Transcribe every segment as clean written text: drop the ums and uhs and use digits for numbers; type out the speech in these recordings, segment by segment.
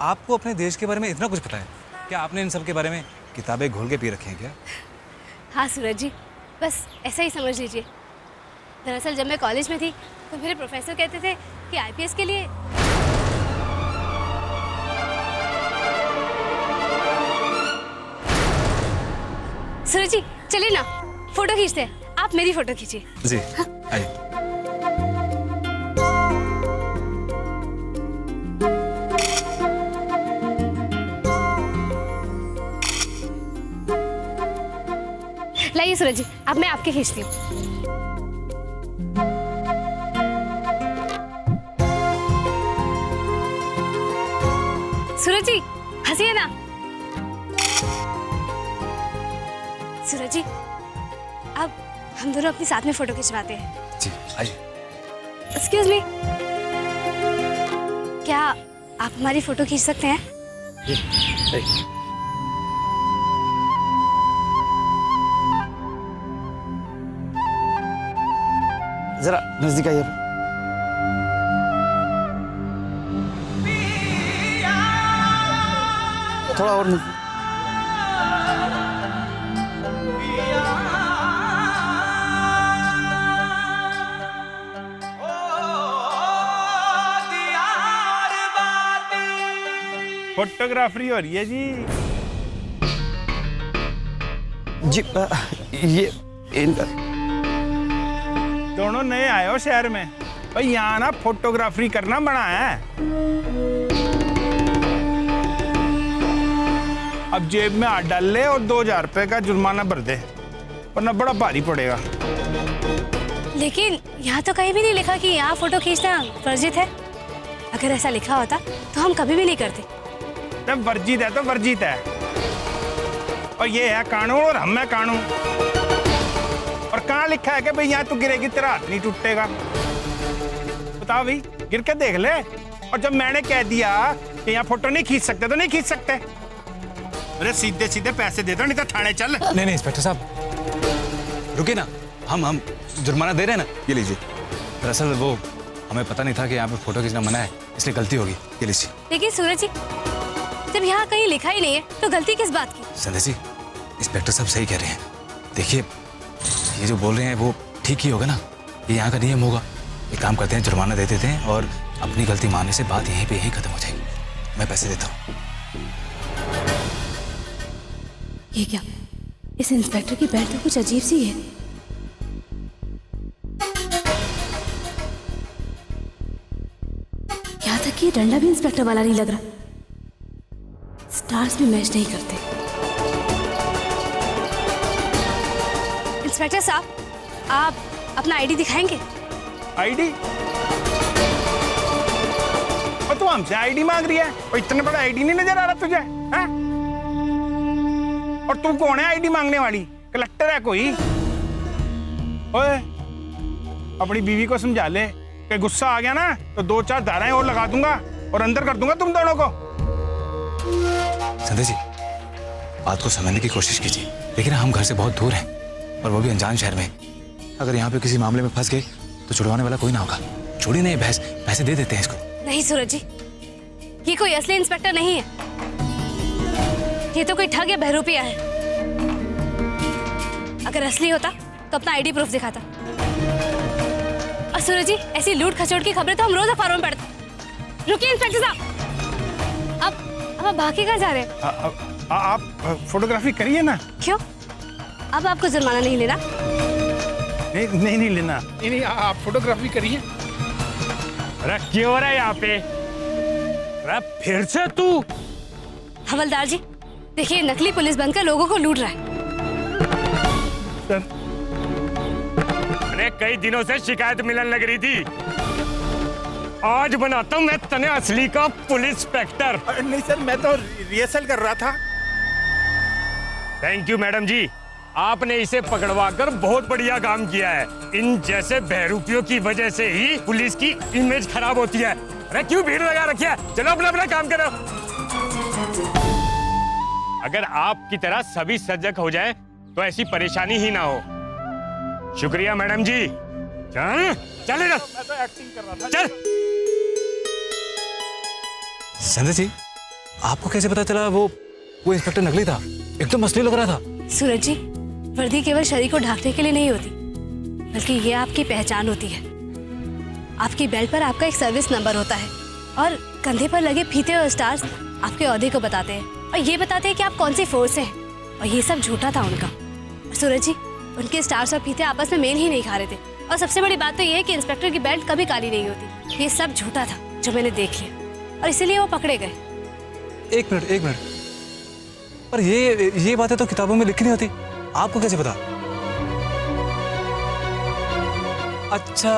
आपको अपने देश के बारे में इतना कुछ पता है? क्या आपने इन सब के बारे में किताबें घोल के पी रखी हैं क्या? हाँ सूरज जी, बस ऐसा ही समझ लीजिए। दरअसल जब मैं कॉलेज में थी तो मेरे प्रोफेसर कहते थे कि आईपीएस के लिए सूरज जी चलिए ना, फोटो खींचते हैं। आप मेरी फोटो खींचिए। जी आइए। लाइए सूरज जी, अब मैं आपके खींचती हूँ। सूरज जी हंसिए ना। सूरज जी अब हम दोनों अपनी साथ में फोटो खिंचवाते हैं। जी आइए। एक्सक्यूज मी, क्या आप हमारी फोटो खींच सकते हैं? जरा नजदीक आइए। थोड़ा और नजदीक। फोटोग्राफरी हो रही है जी। जी ये इनका दोनों नए आए हो शहर में, भाई यहाँ ना फोटोग्राफरी करना बड़ा है। अब जेब में हाथ डाल ले और 2000 रुपए का जुर्माना भर दे, वरना बड़ा भारी पड़ेगा। लेकिन यहाँ तो कहीं भी नहीं लिखा कि यहाँ फोटो खींचना वर्जित है। अगर ऐसा लिखा होता तो हम कभी भी नहीं करते। जब वर्जित है तो वर्जित है, और ये है कानून और हम है कानून। और कहाँ लिखा है कि भाई यहाँ तू गिरेगी तेरा हाथ नहीं टूटेगा? बताओ भाई, गिर के देख ले। और जब मैंने कह दिया कि यहाँ फोटो नहीं खींच सकते तो नहीं खींच सकते। अरे सीधे सीधे पैसे दे दो, नहीं तो थाने चल। नहीं इंस्पेक्टर साहब रुकिए ना, हम जुर्माना दे रहे हैं ना, ये लीजिए। दरअसल वो हमें पता नहीं था कि यहाँ पे फोटो खींचना मना है, इसलिए गलती होगी, ये लीजिए। लेकिन सूरज जी जब यहाँ कहीं लिखा ही नहीं है तो गलती किस बात की? संदेश जी, इंस्पेक्टर साहब सही कह रहे हैं। देखिए ये जो बोल रहे हैं वो ठीक ही होगा ना, ये यहाँ का नियम होगा। एक काम करते हैं, जुर्माना दे देते हैं और अपनी गलती मानने से बात यहीं पे यहीं खत्म हो जाएगी। मैं पैसे देता हूँ। ये क्या, इस इंस्पेक्टर की बैठ तो कुछ अजीब सी है। यहाँ तक कि डंडा भी इंस्पेक्टर वाला नहीं लग रहा। स्टार्स भी मैच नहीं करते। इंस्पेक्टर साहब, आप अपना आईडी दिखाएंगे? आईडी? और तू हमसे आईडी मांग रही है? और इतना बड़ा आईडी नहीं नजर आ रहा तुझे? हैं? और तू कौन है आईडी मांगने वाली? कलेक्टर है कोई? ओए, अपनी बीवी को समझा ले कि गुस्सा आ गया ना तो 2-4 धाराएं और लगा दूंगा और अंदर कर दूंगा तुम दोनों को। संदेश जी, बात को समझने की कोशिश कीजिए। देखिए ना, हम घर से बहुत दूर हैं और वो भी अनजान शहर में। अगर यहाँ पे किसी मामले में फंस गए तो छुड़वाने वाला कोई ना होगा। छोड़ी नहीं भैंस, पैसे दे देते हैं इसको। नहीं सूरज जी, ये कोई असली इंस्पेक्टर नहीं है। ये तो कोई ठग या बहरूपिया है। अगर असली होता तो अपना आईडी प्रूफ दिखाता। और सूरज जी, ऐसी लूट खचोट की खबरें तो हम रोज अखबारों में पढ़ते। रुकिए इंस्पेक्टर साहब, अब आप भागे कहाँ जा रहे हैं? आप फोटोग्राफी करिए ना। क्यों? अब आपको जुर्माना नहीं लेना? नहीं लेना। नहीं आप फोटोग्राफी करिए। अरे क्यों हो रहा है यहाँ पे? अरे फिर से तू? हवलदार जी देखिए, नकली पुलिस बनकर लोगों को लूट रहा है। सर, अरे कई दिनों से शिकायत मिलने लग रही थी। आज बनाता हूँ मैं तने असली का पुलिस इंस्पेक्टर। नहीं सर, मैं तो रिहर्सल कर रहा था। थैंक यू मैडम जी, आपने इसे पकड़वा कर बहुत बढ़िया काम किया है। इन जैसे बहरूपियों की वजह से ही पुलिस की इमेज खराब होती है। अरे क्यों भीड़ लगा रखी है? चलो अपना अपना काम करो। अगर आपकी तरह सभी सजग हो जाएं, तो ऐसी परेशानी ही ना हो। शुक्रिया मैडम जी। चल चल इधर। मैं तो एक्टिंग कर रहा था। चल। संदेश जी, आपको कैसे पता चला वो इंस्पेक्टर नकली था? एकदम असली लग रहा था। सूरज जी, वर्दी केवल शरीर को ढकने के लिए नहीं होती, बल्कि ये आपकी पहचान होती है। आपकी बेल्ट पर आपका एक सर्विस नंबर होता है और कंधे पर लगे फीते और स्टार्स आपके ओहदे को बताते हैं और ये बताते हैं कि आप कौन सी फोर्स से हैं। और ये सब झूठा था उनका। सूरज जी, उनके स्टार्स और फीते आपस में मेल ही नहीं खा रहे थे। और सबसे बड़ी बात तो ये है कि इंस्पेक्टर की बेल्ट कभी काली नहीं होती। ये सब झूठा था जो मैंने देख लिया और इसीलिए वो पकड़े गए। एक मिनट, पर ये बातें तो किताबों में लिखी नहीं होती, आपको कैसे पता? अच्छा,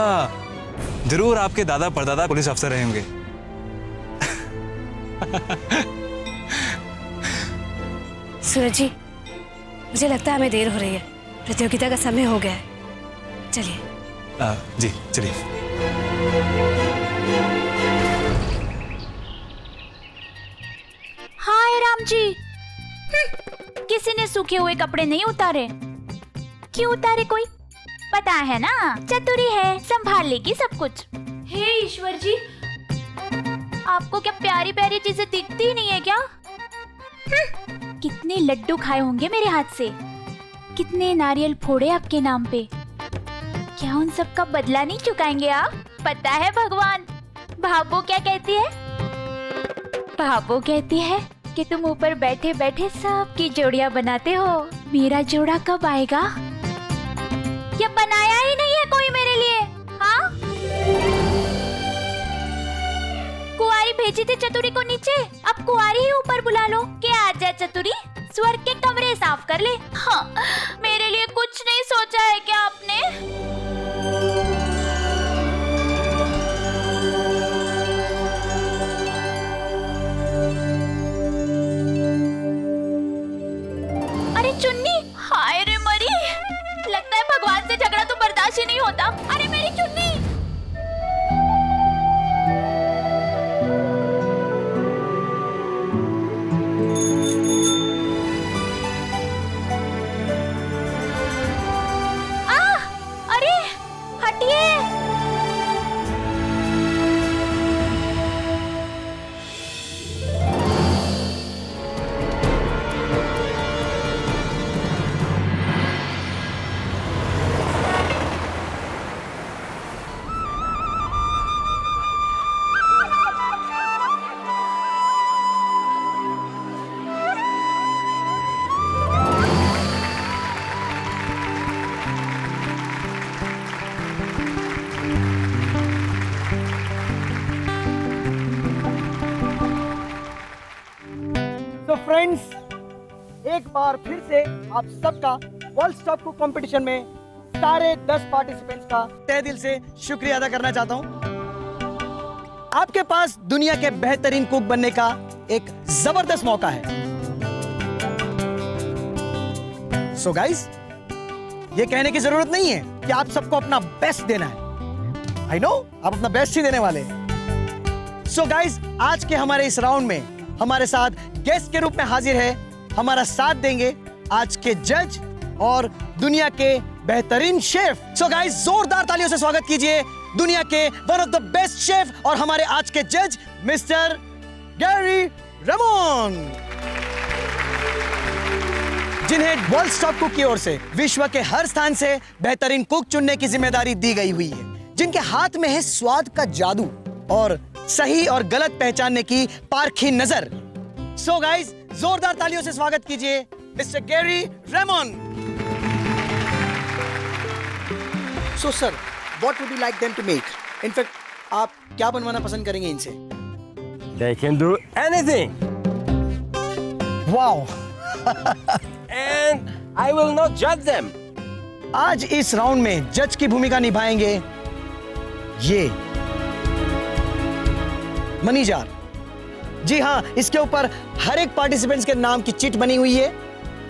जरूर आपके दादा परदादा पुलिस अफसर रहे होंगे। सूरज जी, मुझे लगता है हमें देर हो रही है, प्रतियोगिता का समय हो गया है। चलिए। जी चलिए। हाय राम जी, किसी ने सूखे हुए कपड़े नहीं उतारे। क्यों उतारे? कोई पता है ना, चतुरी है, संभाल लेगी सब कुछ। हे ईश्वर जी, आपको क्या प्यारी प्यारी चीजें दिखती ही नहीं है क्या? कितने लड्डू खाए होंगे मेरे हाथ से, कितने नारियल फोड़े आपके नाम पे। क्या उन सब का बदला नहीं चुकाएंगे आप? पता है भगवान, भाबो क्या कहती है? भाबो कहती है कि तुम ऊपर बैठे बैठे सबकी जोड़ियां बनाते हो। मेरा जोड़ा कब आएगा? क्या बनाया ही नहीं है कोई मेरे लिए? हाँ, कुंवारी भेजी थी चतुरी को नीचे, अब कुंवारी ही ऊपर बुला लो कि आजा चतुरी, स्वर्ग के कमरे साफ कर ले। हाँ, मेरे लिए कुछ नहीं सोचा है क्या आपने? अरे चुन्नी, हाय रे मरी, लगता है भगवान से झगड़ा तो बर्दाश्त ही नहीं होता। अरे मेरी चुन्नी। अरे हटिए। तो फ्रेंड्स, एक बार फिर से आप सबका वर्ल्ड स्टॉप कुक कंपटीशन में सारे 10 पार्टिसिपेंट्स का तहे दिल से शुक्रिया अदा करना चाहता हूं। आपके पास दुनिया के बेहतरीन कुक बनने का एक जबरदस्त मौका है। सो गाइस, ये कहने की जरूरत नहीं है कि आप सबको अपना बेस्ट देना है। आई नो आप अपना बेस्ट ही देने वाले हैं। सो गाइस, आज के हमारे इस राउंड में हमारे साथ गेस्ट के रूप में हाजिर है, हमारा साथ देंगे आज के जज और दुनिया के बेहतरीन शेफ। सो गाइस, जोरदार तालियों से स्वागत कीजिए दुनिया के one of the best chef और हमारे आज के जज मिस्टर गैरी रेमोन, जिन्हें वर्ल्ड स्टॉप कुक की ओर से विश्व के हर स्थान से बेहतरीन कुक चुनने की जिम्मेदारी दी गई हुई है, जिनके हाथ में है स्वाद का जादू और सही और गलत पहचानने की पारखी नजर। सो गाइस, जोरदार तालियों से स्वागत कीजिए mister Gary Remon. So sir, what would you like them to make? In fact आप क्या बनवाना पसंद करेंगे इनसे? They can do anything wow. and I will not judge them. आज इस राउंड में जज की भूमिका निभाएंगे ये मनी जार। जी हाँ, इसके ऊपर हर एक पार्टिसिपेंट्स के नाम की चिट बनी हुई है,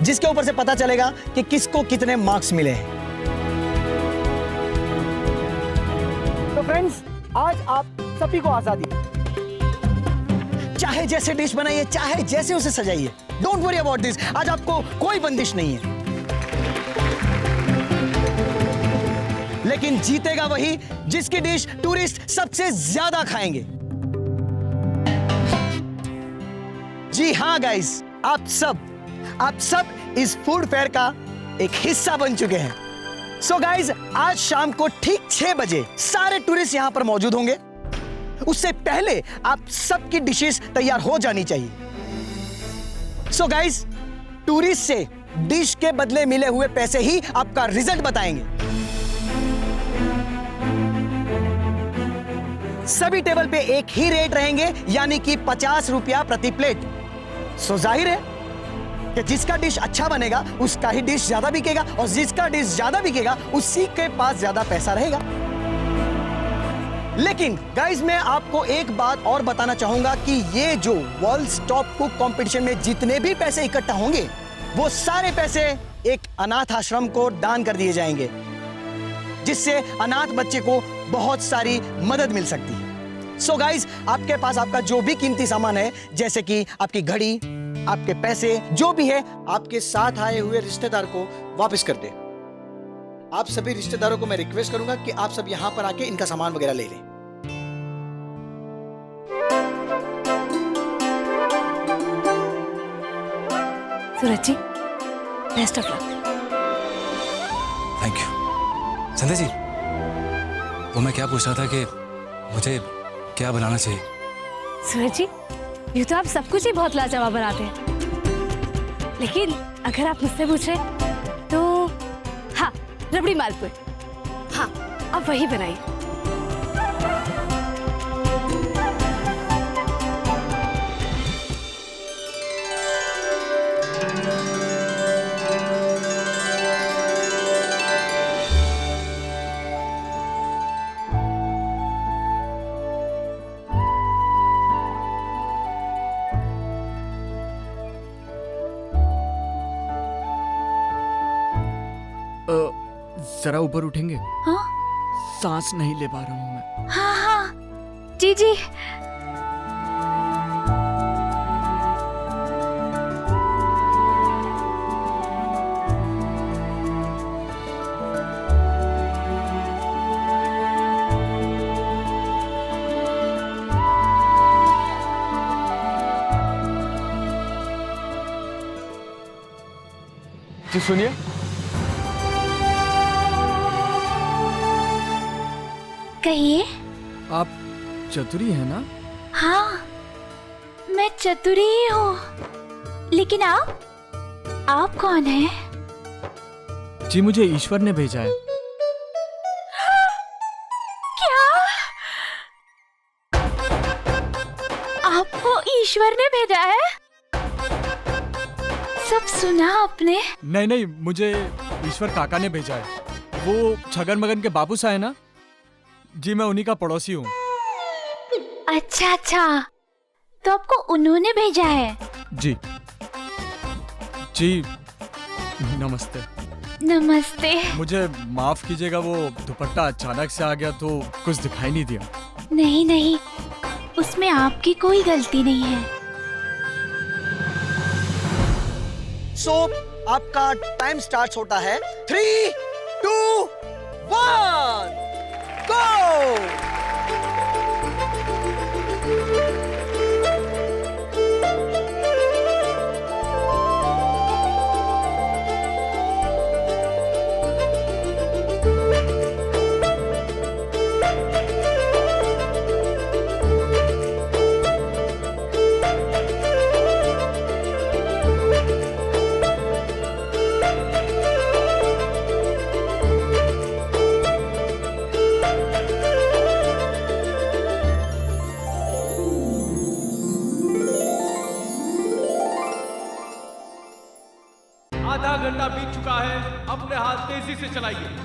जिसके ऊपर से पता चलेगा कि किसको कितने मार्क्स मिले हैं। तो फ्रेंड्स, आज आप सभी को आजादी है, चाहे जैसे डिश बनाइए, चाहे जैसे उसे सजाइए। डोंट वरी अबाउट दिस, आज आपको कोई बंदिश नहीं है। लेकिन जीतेगा वही जिसकी डिश टूरिस्ट सबसे ज्यादा खाएंगे। जी हाँ गाइस, आप सब इस फूड फेयर का एक हिस्सा बन चुके हैं। सो गाइस, आज शाम को ठीक 6 बजे सारे टूरिस्ट यहाँ पर मौजूद होंगे। उससे पहले आप सबकी डिशेस तैयार हो जानी चाहिए। सो गाइस, टूरिस्ट से डिश के बदले मिले हुए पैसे ही आपका रिजल्ट बताएंगे। सभी टेबल पे एक ही रेट रहेंगे, यानी कि 50 रुपया प्रति प्लेट। सो जाहिर है कि जिसका डिश अच्छा बनेगा उसका ही डिश ज्यादा बिकेगा, और जिसका डिश ज्यादा बिकेगा उसी के पास ज्यादा पैसा रहेगा। लेकिन गाइस, मैं आपको एक बात और बताना चाहूंगा कि ये जो वर्ल्ड टॉप कुक कंपटीशन में जितने भी पैसे इकट्ठा होंगे, वो सारे पैसे एक अनाथ आश्रम को दान कर दिए जाएंगे, जिससे अनाथ बच्चे को बहुत सारी मदद मिल सकती है। सो गाइस, आपके पास आपका जो भी कीमती सामान है, जैसे कि आपकी घड़ी, आपके पैसे, जो भी है, आपके साथ आए हुए रिश्तेदार को वापस कर दे। आप सभी रिश्तेदारों को मैं रिक्वेस्ट करूंगा कि आप सब यहां पर आके इनका सामान वगैरह ले लें। Suraj ji, best of luck. Thank you. Sandhya ji, वो मैं क्या पूछ रहा था कि मुझे क्या बनाना चाहिए? सूरज जी, ये तो आप सब कुछ ही बहुत लाजवाब बनाते हैं, लेकिन अगर आप मुझसे पूछे तो हाँ, रबड़ी मालपुए, हाँ, आप वही बनाइए। जरा ऊपर उठेंगे? हाँ सांस नहीं ले पा रहा हूँ मैं। हाँ हाँ, जी जी। जी सुनिए, कहिए। आप चतुरी हैं ना? हाँ, मैं चतुरी ही हूँ, लेकिन आप कौन हैं? जी, मुझे ईश्वर ने भेजा है। क्या? आपको ईश्वर ने भेजा है? सब सुना आपने? नहीं नहीं, मुझे ईश्वर काका ने भेजा है। वो छगन मगन के बाबू सा है ना? जी, मैं उन्हीं का पड़ोसी हूँ। अच्छा अच्छा, तो आपको उन्होंने भेजा है? जी जी, नमस्ते। नमस्ते। मुझे माफ कीजिएगा, वो दुपट्टा अचानक से आ गया तो कुछ दिखाई नहीं दिया। नहीं नहीं, उसमें आपकी कोई गलती नहीं है। सो आपका टाइम स्टार्ट होता है। 3, 2, 1, गो! आधा घंटा बीत चुका है, अपने हाथ तेजी से चलाइए।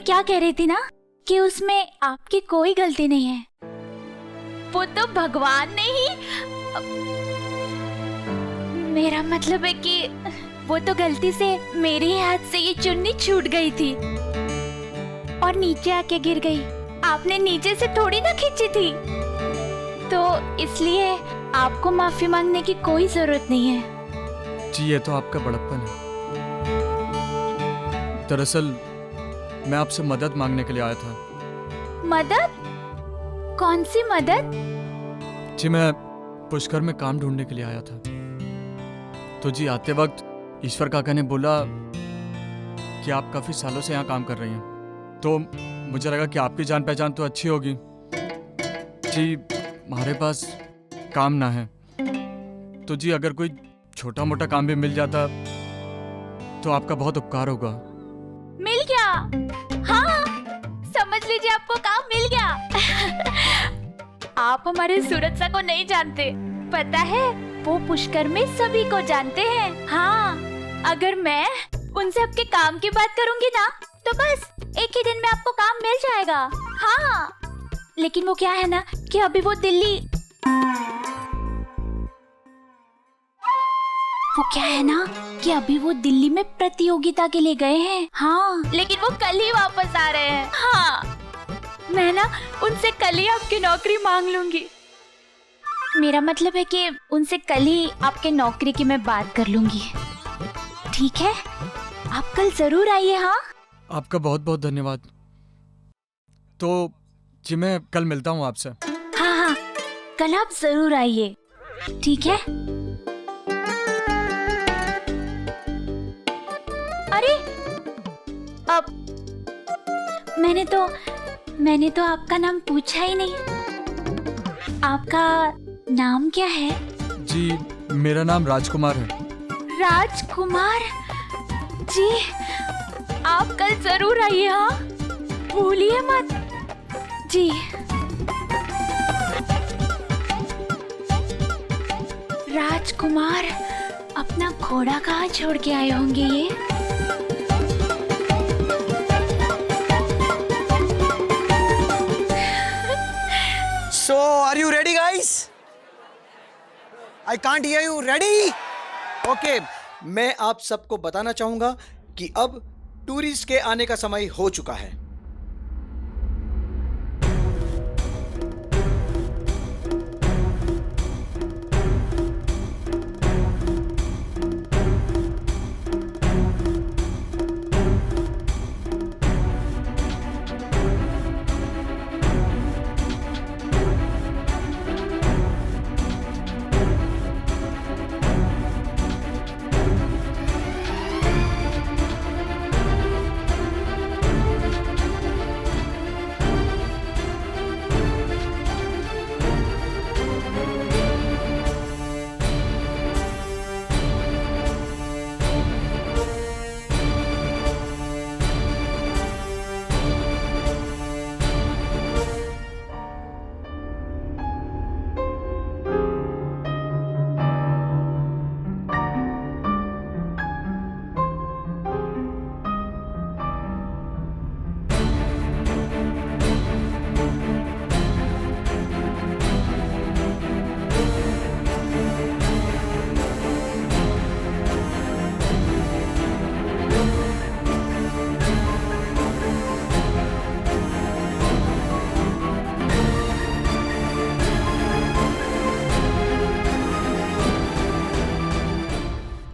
क्या कह रही थी ना कि उसमें आपकी कोई गलती नहीं है। वो तो भगवान ने ही, मेरा मतलब है कि वो तो गलती से मेरे हाथ से ये चुन्नी छूट गई थी और नीचे आके गिर गई। आपने नीचे से थोड़ी ना खींची थी, तो इसलिए आपको माफी मांगने की कोई जरूरत नहीं है। जी ये तो आपका बड़प्पन है। दरअसल मैं आपसे मदद मांगने के लिए आया था। मदद? कौन सी मदद? जी मैं पुष्कर में काम ढूंढने के लिए आया था। तो जी आते वक्त ईश्वर काका ने बोला कि आप काफी सालों से यहाँ काम कर रही हैं, तो मुझे लगा कि आपकी जान पहचान तो अच्छी होगी। जी हमारे पास काम ना है, तो जी अगर कोई छोटा मोटा काम भी मिल जाता तो आपका बहुत उपकार होगा। मिल गया? हाँ, समझ लीजिए आपको काम मिल गया। आप हमारे सूरज सा को नहीं जानते, पता है वो पुष्कर में सभी को जानते हैं। हाँ, अगर मैं उनसे आपके काम की बात करूंगी ना तो बस एक ही दिन में आपको काम मिल जाएगा। हाँ, लेकिन वो क्या है ना कि अभी वो दिल्ली, वो क्या है ना कि अभी वो दिल्ली में प्रतियोगिता के लिए गए हैं। हाँ, लेकिन वो कल ही वापस आ रहे हैं। हाँ, मैं ना उनसे कल ही आपकी नौकरी मांग लूंगी। मेरा मतलब है कि उनसे कल ही आपके नौकरी की मैं बात कर लूंगी। ठीक है, आप कल जरूर आइए। हाँ, आपका बहुत बहुत धन्यवाद। तो जी मैं कल मिलता हूँ आपसे। हाँ हाँ, कल आप जरूर आइए, ठीक है? अरे अब मैंने तो आपका नाम पूछा ही नहीं। आपका नाम क्या है? जी मेरा नाम राजकुमार है। राजकुमार जी, आप कल जरूर आइए। हाँ, भूलिए मत जी। राजकुमार अपना घोड़ा कहाँ छोड़ के आए होंगे ये? So, are you ready, guys? I can't hear you. Ready? Okay. मैं आप सबको बताना चाहूंगा कि अब टूरिस्ट के आने का समय हो चुका है।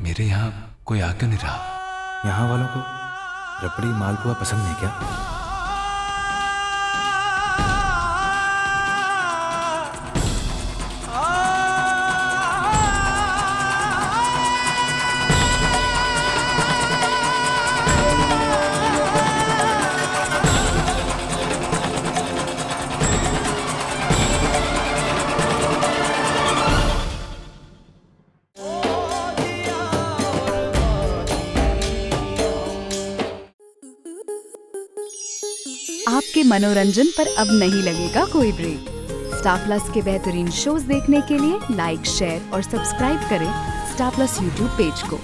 मेरे यहाँ कोई आ क्यों नहीं रहा? यहाँ वालों को रबड़ी मालपुआ पसंद नहीं क्या? आपके मनोरंजन पर अब नहीं लगेगा कोई ब्रेक। स्टार प्लस के बेहतरीन शोज देखने के लिए लाइक, शेयर और सब्सक्राइब करें स्टार प्लस यूट्यूब पेज को।